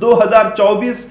2024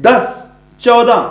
10, 14,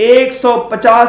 150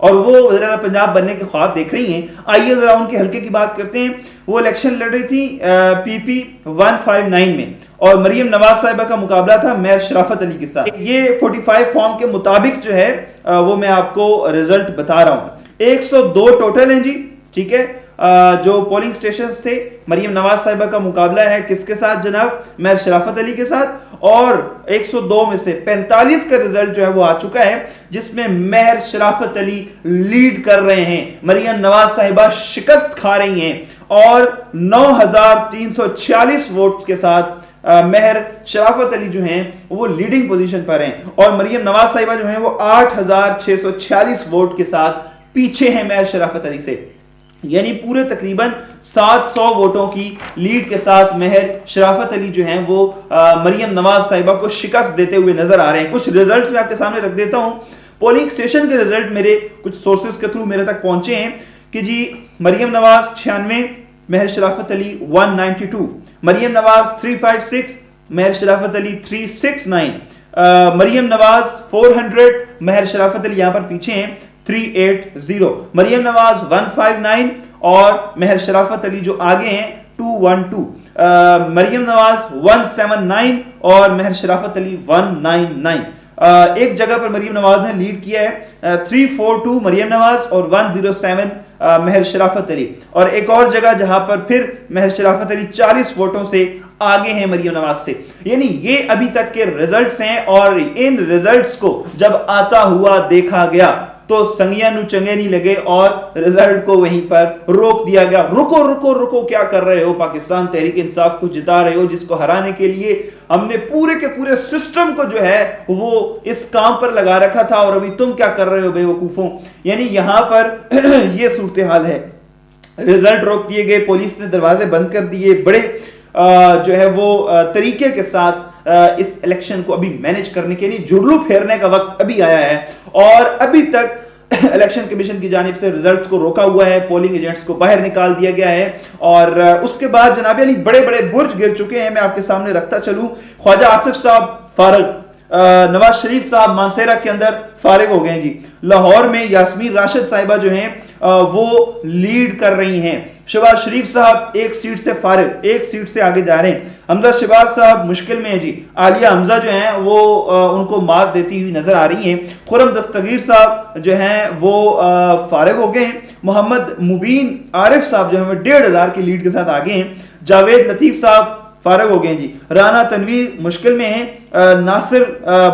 اور وہ وزیر اعلیٰ پنجاب بننے کے خواب دیکھ رہی ہیں. آئیے ذرا ان کے حلقے کی بات کرتے ہیں. وہ الیکشن لڑ رہی تھی پی پی 159 میں اور مریم نواز صاحبہ کا مقابلہ تھا مہر شرافت علی کے ساتھ. یہ 45 فارم کے مطابق جو ہے وہ میں آپ کو رزلٹ بتا رہا ہوں. 102 ٹوٹل ہیں جی, ٹھیک ہے, جو پولنگ سٹیشنز تھے. مریم نواز صاحبہ کا مقابلہ ہے کس کے ساتھ جناب؟ مہر شرافت علی کے ساتھ. اور 102 میں سے 45 کا رزلٹ جو ہے وہ آ چکا ہے, جس میں مہر شرافت علی لیڈ کر رہے ہیں. مریم نواز صاحبہ شکست کھا رہی ہیں اور 9346 ووٹس کے ساتھ مہر شرافت علی جو ہیں وہ لیڈنگ پوزیشن پر ہیں, اور مریم نواز صاحبہ جو ہیں وہ 8646 ووٹ کے ساتھ پیچھے ہیں مہر شرافت علی سے. یعنی پورے تقریباً 700 ووٹوں کی لیڈ کے ساتھ مہر شرافت علی جو ہیں وہ مریم نواز صاحبہ کو شکست دیتے ہوئے نظر آ رہے ہیں. کچھ ریزلٹس میں آپ کے سامنے رکھ دیتا ہوں. پولنگ سٹیشن کے ریزلٹ میرے کچھ سورسز کے تھرو میرے تک پہنچے ہیں کہ جی مریم نواز 96, مہر شرافت علی 192, مریم نواز 356, مہر شرافت علی 369, مریم نواز 400, مہر شرافت علی یہاں پر پیچھے ہیں 380, مریم نواز 159 اور مہر شرافت علی جو آگے ہیں 212, مریم نواز 179 اور مہر شرافت علی 199. ایک جگہ پر مریم نواز نے لیڈ کیا ہے 342 مریم نواز اور 107 مہر شرافت علی, اور ایک اور جگہ جہاں پر پھر مہر شرافت علی 40 ووٹوں سے آگے ہیں مریم نواز سے. یعنی یہ ابھی تک کے ریزلٹس ہیں, اور ان ریزلٹس کو جب آتا ہوا دیکھا گیا تو سنگیاں نو چنگے نہیں لگے اور رزلٹ کو وہیں پر روک دیا گیا. رکو رکو رکو, کیا کر رہے ہو؟ پاکستان تحریک انصاف کو جتا رہے ہو, جس کو ہرانے کے لیے ہم نے پورے کے پورے سسٹم کو جو ہے وہ اس کام پر لگا رکھا تھا, اور ابھی تم کیا کر رہے ہو بے وقوفوں. یعنی یہاں پر یہ صورتحال ہے. رزلٹ روک دیے گئے, پولیس نے دروازے بند کر دیے, بڑے جو ہے وہ طریقے کے ساتھ اس الیکشن کو ابھی مینج کرنے کے لیے جھرلو پھیرنے کا وقت ابھی آیا ہے, اور ابھی تک الیکشن کمیشن کی جانب سے ریزلٹس کو روکا ہوا ہے, پولنگ ایجنٹس کو باہر نکال دیا گیا ہے. اور اس کے بعد جناب علی بڑے بڑے برج گر چکے ہیں. میں آپ کے سامنے رکھتا چلوں, خواجہ آصف صاحب فارغ, نواز شریف صاحب مانسہرہ کے اندر فارغ ہو گئے ہیں جی. لاہور میں یاسمین راشد صاحبہ جو ہیں وہ لیڈ کر رہی ہیں. شہباز شریف صاحب ایک سیٹ سے فارغ, ایک سیٹ سے آگے جا رہے ہیں. حمزہ شہباز صاحب مشکل میں ہیں جی. عالیہ حمزہ جو ہیں وہ ان کو مات دیتی ہوئی نظر آ رہی ہیں. خرم دستگیر صاحب جو ہیں وہ فارغ ہو گئے ہیں. محمد مبین عارف صاحب جو ہیں وہ 1500 کی لیڈ کے ساتھ آگے ہیں. جاوید لطیف صاحب فارغ ہو گئے ہیں جی. رانا تنویر مشکل میں ہیں. ناصر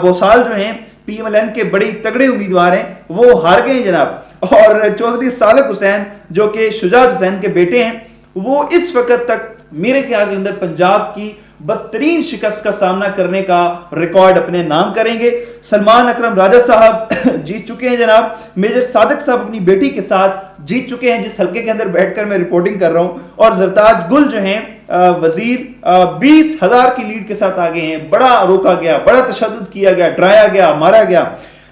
بوسال جو ہیں پی ایم ایل این کے بڑے تگڑے امیدوار ہیں, وہ ہار گئے ہیں جناب. اور چودھری صالح حسین جو کہ شجاعت حسین کے بیٹے ہیں, وہ اس وقت تک میرے خیال کے اندر پنجاب کی بدترین شکست کا سامنا کرنے کا ریکارڈ اپنے نام کریں گے. سلمان اکرم راجہ صاحب جیت چکے ہیں جناب. میجر صادق صاحب اپنی بیٹی کے ساتھ جیت چکے ہیں, جس حلقے کے اندر بیٹھ کر میں رپورٹنگ کر رہا ہوں. اور زرتاج گل جو ہیں وزیر 20,000 کی لیڈ کے ساتھ آگے ہیں. بڑا روکا گیا, بڑا تشدد کیا گیا, ڈرایا گیا, مارا گیا,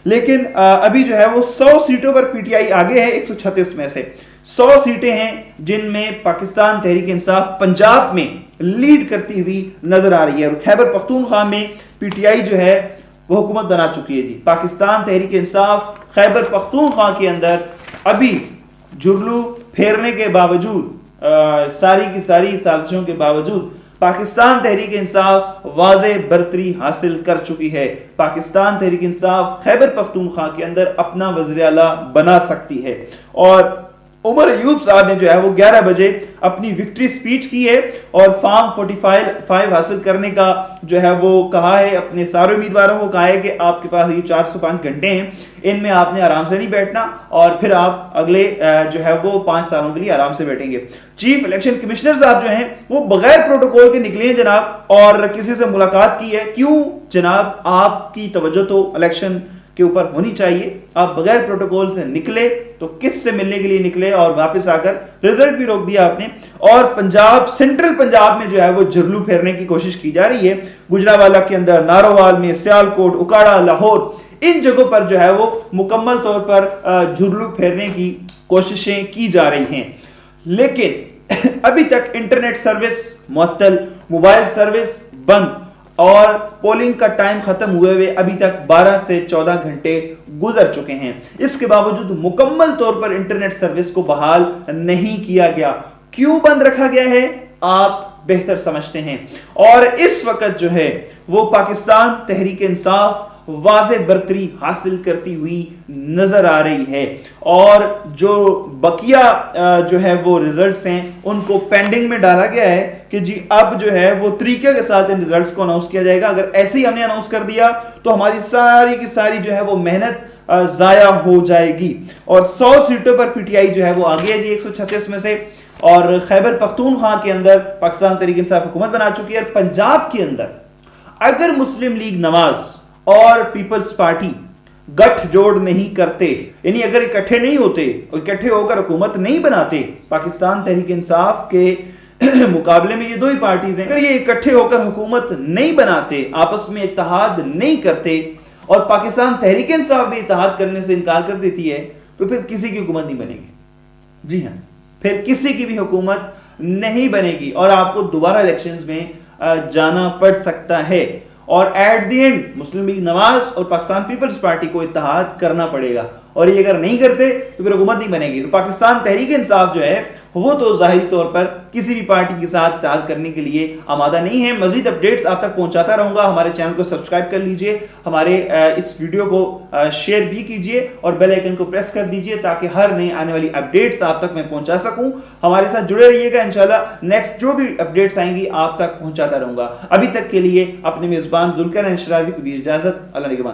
لیکن ابھی جو ہے وہ 100 سیٹوں پر پی ٹی آئی آگے ہے. 136 میں سے 100 سیٹیں ہیں جن میں پاکستان تحریک انصاف پنجاب میں لیڈ کرتی ہوئی نظر آ رہی ہے. اور خیبر پختونخوا میں پی ٹی آئی جو ہے وہ حکومت بنا چکی ہے جی. پاکستان تحریک انصاف خیبر پختونخوا کے اندر ابھی جھرلو پھیرنے کے باوجود, ساری کی ساری سازشوں کے باوجود, پاکستان تحریک انصاف واضح برتری حاصل کر چکی ہے. پاکستان تحریک انصاف خیبر پختونخوا کے اندر اپنا وزیر اعلیٰ بنا سکتی ہے. اور عمر ایوب صاحب نے جو ہے وہ 11 بجے اپنی وکٹری سپیچ کی ہے اور فارم 45 حاصل کرنے کا جو ہے وہ کہا ہے. اپنے سارے امیدواروں کو کہا ہے کہ آپ کے پاس یہ 405 گھنٹے ہیں, ان میں آپ نے آرام سے نہیں بیٹھنا, اور پھر آپ اگلے جو ہے وہ 5 سالوں کے لیے آرام سے بیٹھیں گے. چیف الیکشن کمشنر صاحب جو ہیں وہ بغیر پروٹوکول کے نکلے ہیں جناب, اور کسی سے ملاقات کی ہے. کیوں جناب؟ آپ کی توجہ تو الیکشن کے اوپر ہونی چاہیے. آپ بغیر پروٹوکول سے نکلے تو کس سے ملنے کے لیے نکلے, اور واپس آ کر رزلٹ بھی روک دیا آپ نے. اور پنجاب, سینٹرل پنجاب میں جو ہے وہ جھرلو پھیرنے کی کوشش کی جا رہی ہے. گجرانوالہ کے اندر, نارووال میں, سیالکوٹ, اکاڑا, لاہور, ان جگہوں پر جو ہے وہ مکمل طور پر جھرلو پھیرنے کی کوششیں کی جا رہی ہیں. لیکن ابھی تک انٹرنیٹ سروس معطل, موبائل سروس بند, اور پولنگ کا ٹائم ختم ہوئے ابھی تک 12 سے 14 گھنٹے گزر چکے ہیں. اس کے باوجود مکمل طور پر انٹرنیٹ سروس کو بحال نہیں کیا گیا. کیوں بند رکھا گیا ہے آپ بہتر سمجھتے ہیں. اور اس وقت جو ہے وہ پاکستان تحریک انصاف واضح برتری حاصل کرتی ہوئی نظر آ رہی ہے, اور جو بقیہ جو ہے وہ ریزلٹس ہیں ان کو پینڈنگ میں ڈالا گیا ہے کہ جی اب جو ہے وہ طریقے کے ساتھ ان ریزلٹس کو اناؤنس کیا جائے گا. اگر ایسے ہی ہم نے اناؤنس کر دیا تو ہماری ساری کی ساری جو ہے وہ محنت ضائع ہو جائے گی. اور 100 سیٹوں پر پی ٹی آئی جو ہے وہ آگے ہے جی 136 میں سے, اور خیبر پختونخوا کے اندر پاکستان تحریک انصاف حکومت بنا چکی ہے. اور پنجاب کے اندر اگر مسلم لیگ نواز اور پیپلز پارٹی گٹھ جوڑ نہیں کرتے, یعنی اگر اکٹھے نہیں ہوتے اور اکٹھے ہو کر حکومت نہیں بناتے, پاکستان تحریک انصاف کے مقابلے میں یہ دو ہی پارٹیز ہیں, اگر یہ اکٹھے ہو کر حکومت نہیں بناتے, آپس میں اتحاد نہیں کرتے, اور پاکستان تحریک انصاف بھی اتحاد کرنے سے انکار کر دیتی ہے, تو پھر کسی کی حکومت نہیں بنے گی. جی ہاں, پھر کسی کی بھی حکومت نہیں بنے گی اور آپ کو دوبارہ الیکشنز میں جانا پڑ سکتا ہے. اور at the end Muslim League Nawaz اور پاکستان پیپلز پارٹی کو اتحاد کرنا پڑے گا, اور یہ اگر نہیں کرتے تو پھر حکومت نہیں بنے گی. تو پاکستان تحریک انصاف جو ہے وہ تو ظاہری طور پر کسی بھی پارٹی کے ساتھ اتحاد کرنے کے لیے آمادہ نہیں ہے. مزید اپڈیٹس آپ تک پہنچاتا رہوں گا. ہمارے چینل کو سبسکرائب کر لیجئے, ہمارے اس ویڈیو کو شیئر بھی کیجئے, اور بیل آئیکن کو پریس کر دیجئے تاکہ ہر نئی آنے والی اپڈیٹس آپ تک میں پہنچا سکوں. ہمارے ساتھ جڑے رہیے گا, انشاءاللہ نیکسٹ جو بھی اپڈیٹس آئیں گی آپ تک پہنچاتا رہوں گا. ابھی تک کے لیے اپنے میزبان ذوالقرنین شرازی کو دیجیے اجازت. اللہ نگہبان.